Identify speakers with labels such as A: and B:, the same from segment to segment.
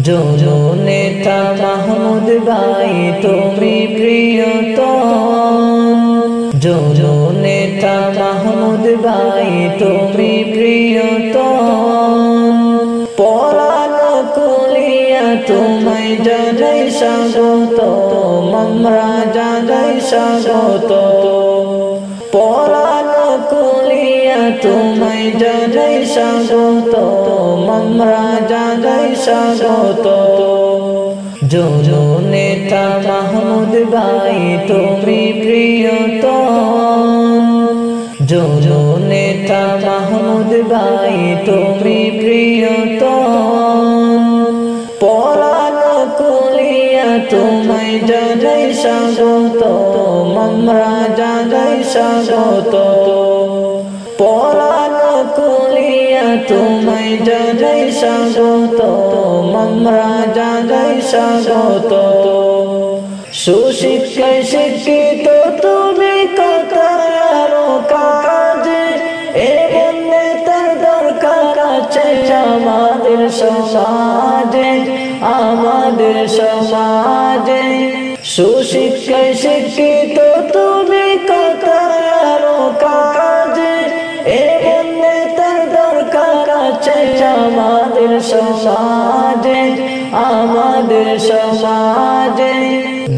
A: জননেতা মাহমুদ ভাই তুমি প্রিয়তম, জননেতা মাহমুদ ভাই তুমি প্রিয়তম। পরানো কুলিয়া তোমায় জানাই স্বাগত, আমরা জানাই স্বাগত। পরানো কুলিয়া তোমায় জানাই স্বাগত, আমরা জানাই স্বাগত। জননেতা মাহমুদ ভাই তুমি প্রিয়তম, জননেতা মাহমুদ ভাই তুমি প্রিয়তম। পরানো কুলিয়া তোমায় জানাই স্বাগত, আমরা জানাই স্বাগত। পরানো কুলিয়া তোমায় জানাই স্বাগত, আমরা জানাই স্বাগত। সুশিক্ষায় শিক্ষিত তুমি কথায় আরো কাজে, এবং নেতার দরকার আছে আমাদের সমাজে, আমাদের সমাজে। সুশিক্ষায় শিক্ষিত তুমি কথায় আরো কাজে, এবং নেতার দরকার আছে আমাদের সমাজে, আমাদের সমাজে।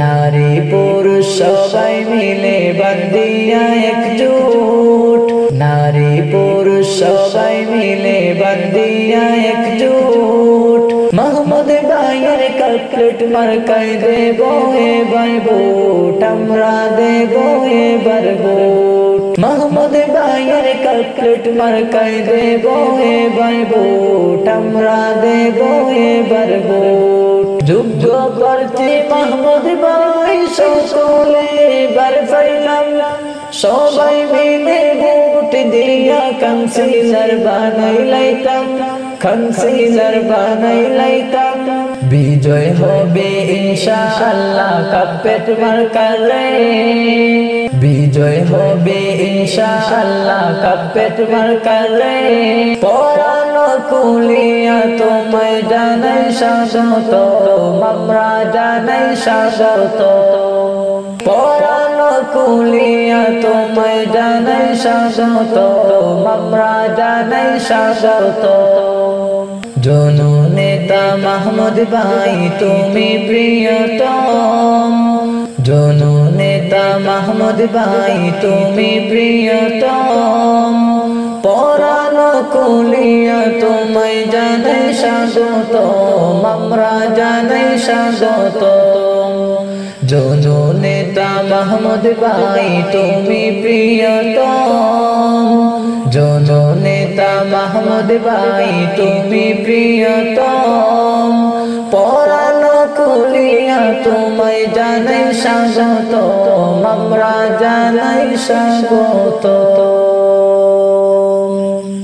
A: নারী পুরুষ সবাই মিলে বান্দিয়া একজোট, নারী পুরুষ সবাই মিলে বান্দিয়া একজোট। মাহমুদ ভাইয়ের কাকলেট মার্কায় দেব এবার ভোট, আমরা দেব এবার ভোট। মাহমুদ ভাইয়ের কাকলেট মার্কায় দেব এবার ভোট, আমরা দেব এবার ভোট। যোগ্য প্রার্থী মাহমুদ ভাই সকলে এবার পাইলাম, সবাই মিলে ভোট দিয়া কাউন্সিলর বানাই লাইতাম, কাউন্সিলর বানাই লাইতাম। বিজয় হবে ইনশাআল্লাহ কাপেট মার্কারে, বিজয় হবে ইনশাআল্লাহ কাপেট মার্কারে। পরানো কুলিয়া তোমায় জানাই স্বাগত, আমরা জানাই স্বাগত। পরানো কুলিয়া তোমায় জানাই স্বাগত, আমরা জানাই স্বাগত। জননেতা মাহমুদ ভাই তুমি প্রিয়তম, জননেতা মাহমুদ ভাই তুমি প্রিয়তম। পরানো কুলিয়া তোমায় জানাই স্বাগত, আমরা জানাই স্বাগত। জননেতা মাহমুদ ভাই তুমি প্রিয়তম, জননেতা মাহমুদ ভাই তুমি প্রিয়তম। পরানো কুলিয়া তোমায় জানাই স্বাগত, আমরা জানাই স্বাগত।